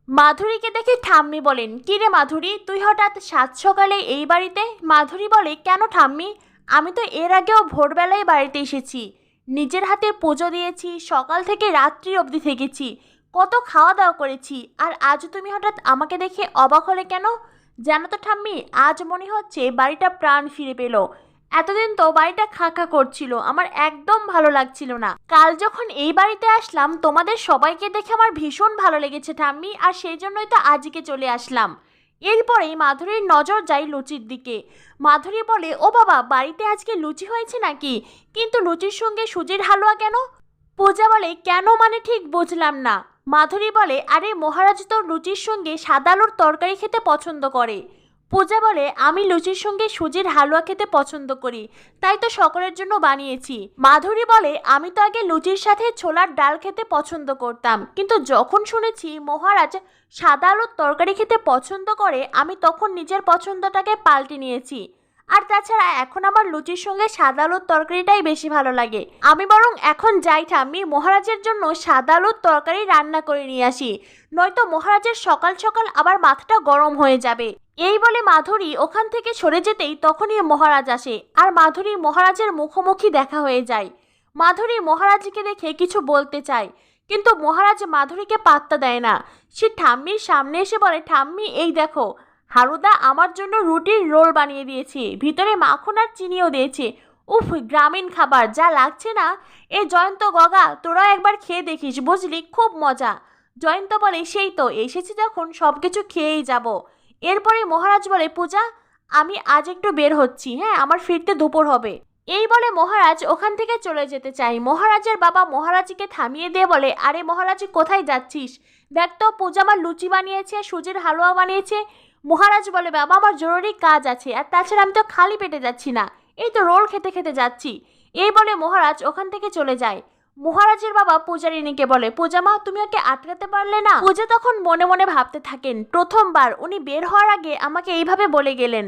মাধুরীকে দেখে ঠাম্মি বলেন, কিরে মাধুরী, তুই হঠাৎ সাত সকালে এই বাড়িতে? মাধুরী বলে, কেন ঠাম্মি, আমি তো এর আগেও ভোরবেলায় বাড়িতে এসেছি, নিজের হাতে পুজো দিয়েছি, সকাল থেকে রাত্রি অবধি থেকেছি, কত খাওয়া দাওয়া করেছি, আর আজ তুমি হঠাৎ আমাকে দেখে অবাক হলে কেন? জানো তো ঠাম্মি, আজ মনে হচ্ছে বাড়িটা প্রাণ ফিরে পেল। এতদিন তো বাড়িটা খা খা করছিল, আমার একদম ভালো লাগছিল না। কাল যখন এই বাড়িতে আসলাম তোমাদের সবাইকে দেখে আমার ভীষণ ভালো লেগেছে ঠাম্মি, আর সেই জন্যই তো আজকে চলে আসলাম। এরপরেই মাধুরীর নজর যায় লুচির দিকে। মাধুরী বলে, ও বাবা, বাড়িতে আজকে লুচি হয়েছে নাকি? কিন্তু লুচির সঙ্গে সুজির হালুয়া কেন? পূজা বলে, কেন মানে ঠিক বুঝলাম না। মাধুরী বলে, আরে মহারাজ তো লুচির সঙ্গে সাদা আলুর তরকারি খেতে পছন্দ করে। পূজা বলে, আমি লুচির সঙ্গে সুজির হালুয়া খেতে পছন্দ করি, তাই তো সকলের জন্য বানিয়েছি। মাধুরী বলে, আমি তো আগে লুচির সাথে ছোলার ডাল খেতে পছন্দ করতাম, কিন্তু যখন শুনেছি মহারাজ সাদা আলুর তরকারি খেতে পছন্দ করে, আমি তখন নিজের পছন্দটাকে পাল্টে নিয়েছি। আর তাছাড়া এখন আমার লুচির সঙ্গে সাদা আলুর তরকারিটাই বেশি ভালো লাগে। আমি বরং এখন যাই ঠাম্মি, মহারাজের জন্য সাদা আলুর তরকারি রান্না করে নিয়ে আসি, নয়তো মহারাজের সকাল সকাল আবার মাথাটা গরম হয়ে যাবে। এই বলে মাধুরী ওখান থেকে সরে যেতেই তখনই মহারাজ আসে, আর মাধুরী মহারাজের মুখোমুখি দেখা হয়ে যায়। মাধুরী মহারাজকে দেখে কিছু বলতে চায়, কিন্তু মহারাজ মাধুরীকে পাত্তা দেয় না। সে ঠাম্মির সামনে এসে বলে, ঠাম্মি এই দেখো, হারুদা আমার জন্য রুটির রোল বানিয়ে দিয়েছে, ভিতরে মাখন আর চিনিও দিয়েছে। উফ, গ্রামীণ খাবার যা লাগছে না! এ জয়ন্ত, গগা, তোরাও একবার খেয়ে দেখিস, বুঝলি, খুব মজা। জয়ন্ত বলে, সেই তো এসেছি যখন সব কিছু খেয়েই যাব। এরপরে মহারাজ বলে, পূজা, আমি আজ একটু বের হচ্ছি, হ্যাঁ, আমার ফিরতে দুপুর হবে। এই বলে মহারাজ ওখান থেকে চলে যেতে চায়। মহারাজের বাবা মহারাজকে থামিয়ে দিয়ে বলে, আরে মহারাজ, কোথায় যাচ্ছিস? দেখ তো, পূজা আমার লুচি বানিয়েছে, সুজির হালুয়া বানিয়েছে। মহারাজ বলে, বাবা, আমার জরুরি কাজ আছে, আর তাছাড়া আমি তো খালি পেটে যাচ্ছি না, এই তো রোল খেতে খেতে যাচ্ছি। এই বলে মহারাজ ওখান থেকে চলে যায়। মহারাজের বাবা পূজারিনীকে বলে, পূজা মা, তুমি ওকে আটকাতে পারলে না? পূজা তখন মনে মনে ভাবতে থাকেন, প্রথমবার উনি বের হওয়ার আগে আমাকে এইভাবে বলে গেলেন।